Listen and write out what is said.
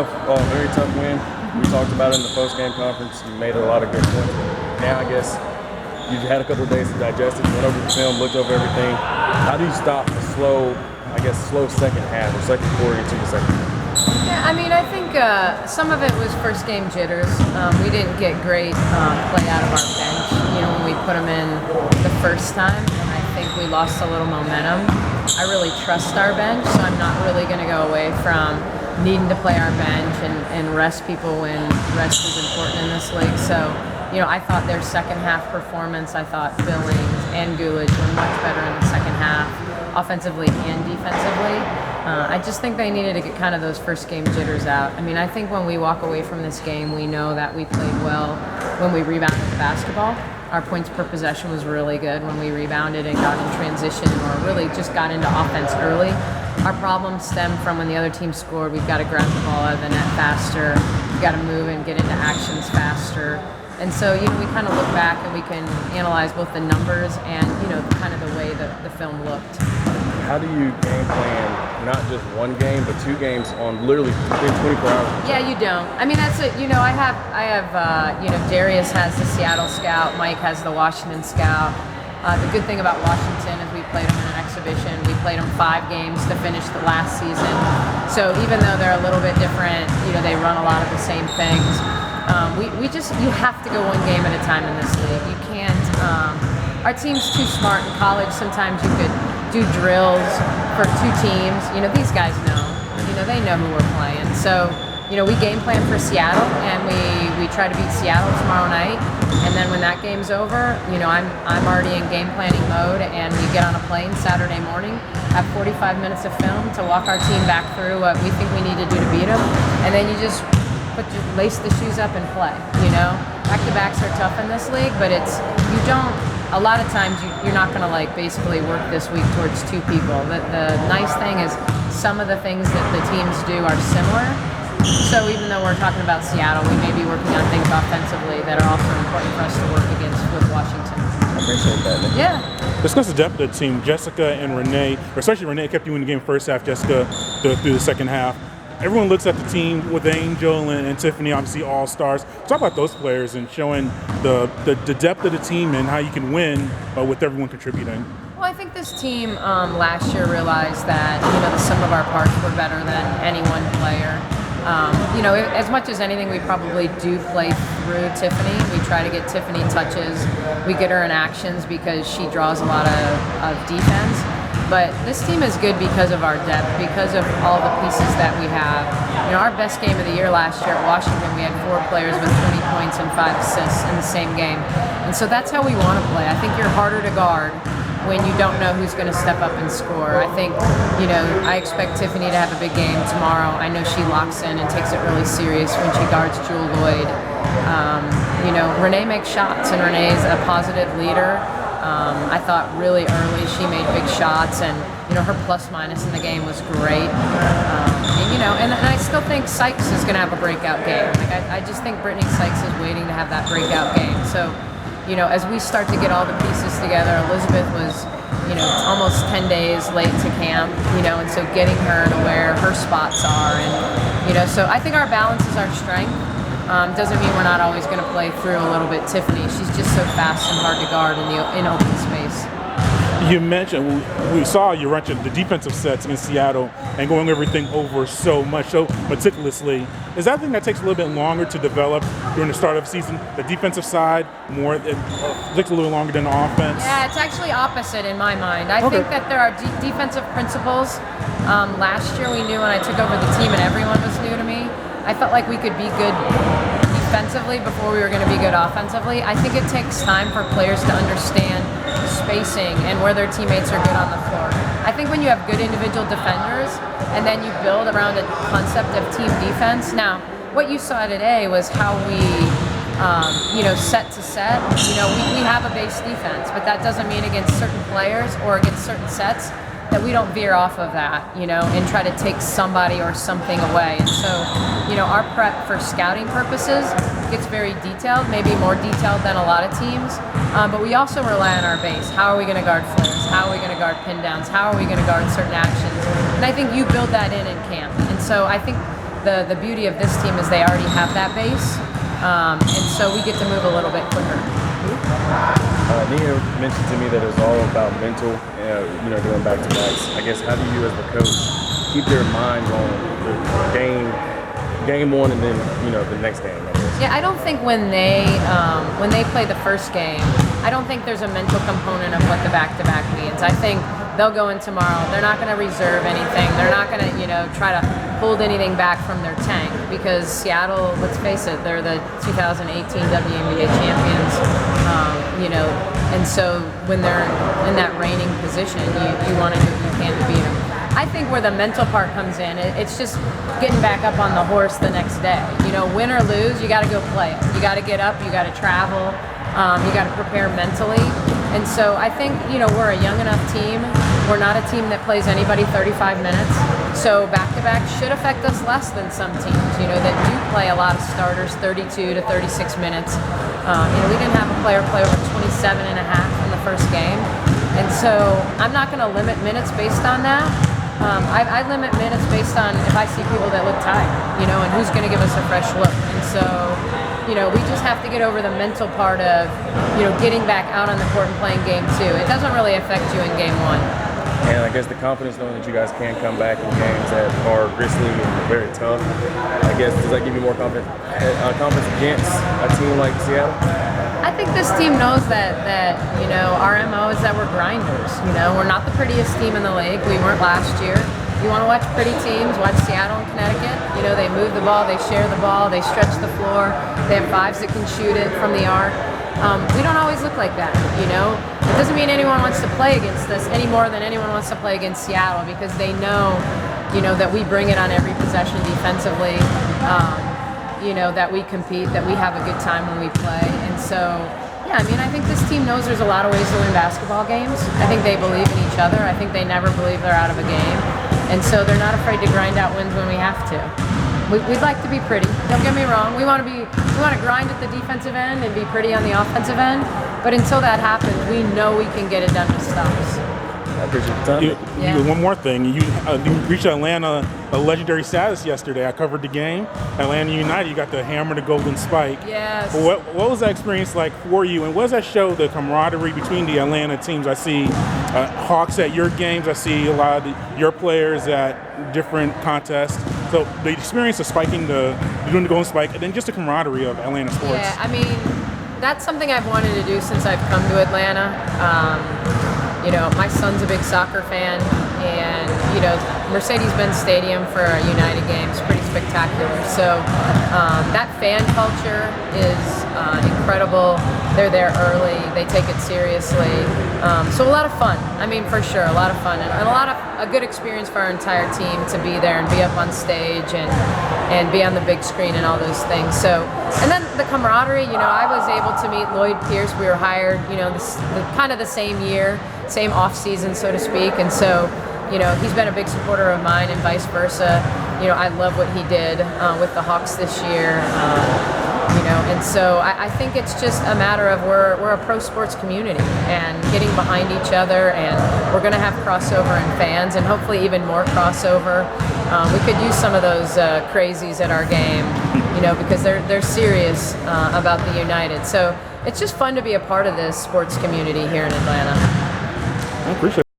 Very tough win. We talked about it in the post-game conference. You made a lot of good points. Now, I guess you've had a couple of days to digest it. You went over the film, looked over everything. How do you stop the slow second half or second quarter into the second half? Yeah, I mean, I think some of it was first game jitters. We didn't get great play out of our bench, when we put them in the first time. And I think we lost a little momentum. I really trust our bench, so I'm not really going to go away from needing to play our bench and rest people when rest is important in this league. So, I thought their second half performance, I thought Billings and Gulich were much better in the second half, offensively and defensively. I just think they needed to get kind of those first game jitters out. I mean, I think when we walk away from this game, we know that we played well when we rebounded the basketball. Our points per possession was really good when we rebounded and got in transition or really just got into offense early. Our problems stem from when the other team scored. We've got to grab the ball out of the net faster. We've got to move and get into actions faster. And so, we kind of look back and we can analyze both the numbers and, kind of the way that the film looked. How do you game plan not just one game, but two games on literally within 24 hours? Yeah, you don't. I mean, that's it. I have, Darius has the Seattle scout. Mike has the Washington scout. The good thing about Washington is we played them in an exhibition. We played them 5 games to finish the last season. So even though they're a little bit different, they run a lot of the same things. You have to go one game at a time in this league. You can't. Our team's too smart in college. Sometimes you could do drills for 2 teams. These guys know. They know who we're playing. So, we game plan for Seattle, and we try to beat Seattle tomorrow night. And then when that game's over, I'm already in game planning mode, and we get on a plane Saturday morning, have 45 minutes of film to walk our team back through what we think we need to do to beat them, and then you just lace the shoes up and play. Back-to-backs are tough in this league, but a lot of times you're not going to basically work this week towards 2 people. The nice thing is some of the things that the teams do are similar. So even though we're talking about Seattle, we may be working on things offensively that are also important for us to work against with Washington. I appreciate that, Nick. Yeah. Discuss the depth of the team. Jessica and Renee, especially Renee, kept you in the game first half. Jessica through the second half. Everyone looks at the team with Angel and Tiffany, obviously all-stars. Talk about those players and showing the depth of the team and how you can win with everyone contributing. Well, I think this team last year realized that the sum of our parts were better than any one player. As much as anything, we probably do play through Tiffany. We try to get Tiffany touches. We get her in actions because she draws a lot of defense. But this team is good because of our depth, because of all the pieces that we have. Our best game of the year last year at Washington, we had 4 players with 20 points and 5 assists in the same game. And so that's how we want to play. I think you're harder to guard when you don't know who's going to step up and score. I think, I expect Tiffany to have a big game tomorrow. I know she locks in and takes it really serious when she guards Jewel Lloyd. Renee makes shots, and Renee's a positive leader. I thought really early she made big shots, and her plus-minus in the game was great. And I still think Sykes is going to have a breakout game. I just think Brittany Sykes is waiting to have that breakout game. So, as we start to get all the pieces together, Elizabeth was, almost 10 days late to camp, and so getting her to where her spots are, and so I think our balance is our strength. Doesn't mean we're not always going to play through a little bit Tiffany. She's just so fast and hard to guard in open space. You mentioned, we saw you running the defensive sets in Seattle and going everything over so meticulously. Is that a thing that takes a little bit longer to develop during the start of the season? The defensive side, it takes a little longer than the offense? Yeah, it's actually opposite in my mind. I think that there are defensive principles. Last year we knew when I took over the team and everyone was new to me, I felt like we could be good defensively before we were going to be good offensively. I think it takes time for players to understand spacing and where their teammates are good on the floor. I think when you have good individual defenders and then you build around a concept of team defense. Now, what you saw today was how we, set to set. We have a base defense, but that doesn't mean against certain players or against certain sets that we don't veer off of that, and try to take somebody or something away. And so, our prep for scouting purposes gets very detailed, maybe more detailed than a lot of teams, but we also rely on our base. How are we going to guard flares? How are we going to guard pin downs? How are we going to guard certain actions? And I think you build that in camp. And so I think the beauty of this team is they already have that base, and so we get to move a little bit quicker. Nia mentioned to me that it was all about mental, doing back-to-backs. I guess, how do you as the coach keep their minds on the game one and then, the next game, I guess? Yeah, I don't think when they play the first game, I don't think there's a mental component of what the back-to-back means. I think they'll go in tomorrow. They're not going to reserve anything. They're not going to, try to hold anything back from their tank because Seattle, let's face it, they're the 2018 WNBA champions. And so when they're in that reigning position, you want to do what you can to beat them. I think where the mental part comes in, it's just getting back up on the horse the next day. Win or lose, you got to go play it. You got to get up. You got to travel. You got to prepare mentally. And so I think, we're a young enough team. We're not a team that plays anybody 35 minutes. So back-to-back should affect us less than some teams, that do play a lot of starters 32 to 36 minutes. We didn't have a player play over 27 and a half in the first game. And so I'm not going to limit minutes based on that. I limit minutes based on if I see people that look tired, and who's going to give us a fresh look. And so, we just have to get over the mental part of, getting back out on the court and playing game two. It doesn't really affect you in game one. And I guess the confidence knowing that you guys can come back in games that are grisly and very tough, I guess, does that give you more confidence against a team like Seattle? I think this team knows that our MO is that we're grinders. We're not the prettiest team in the league. We weren't last year. You want to watch pretty teams, watch Seattle and Connecticut. They move the ball, they share the ball, they stretch the floor. They have fives that can shoot it from the arc. We don't always look like that, It doesn't mean anyone wants to play against us any more than anyone wants to play against Seattle because they know, that we bring it on every possession defensively, that we compete, that we have a good time when we play. And so, I think this team knows there's a lot of ways to win basketball games. I think they believe in each other. I think they never believe they're out of a game. And so they're not afraid to grind out wins when we have to. We'd like to be pretty. Don't get me wrong. We want to grind at the defensive end and be pretty on the offensive end. But until that happens, we know we can get it done with stops. I appreciate the time. One more thing. You reached Atlanta a legendary status yesterday. I covered the game. Atlanta United, you got to hammer the golden spike. Yes. What was that experience like for you? And what does that show the camaraderie between the Atlanta teams? I see Hawks at your games. I see a lot of your players at different contests. So the experience of doing the golden spike, and then just the camaraderie of Atlanta sports. Yeah, that's something I've wanted to do since I've come to Atlanta. My son's a big soccer fan, and Mercedes-Benz Stadium for a United game is pretty spectacular. So that fan culture is incredible. They're there early. They take it seriously. So a lot of fun. For sure, a lot of fun and a good experience for our entire team to be there and be up on stage and be on the big screen and all those things. So, and then the camaraderie. I was able to meet Lloyd Pierce. We were hired, kind of the same year, same off season, so to speak, and so. He's been a big supporter of mine and vice versa. I love what he did with the Hawks this year. And so I think it's just a matter of we're a pro sports community and getting behind each other, and we're going to have crossover in fans and hopefully even more crossover. We could use some of those crazies at our game, because they're serious about the United. So it's just fun to be a part of this sports community here in Atlanta. I appreciate it.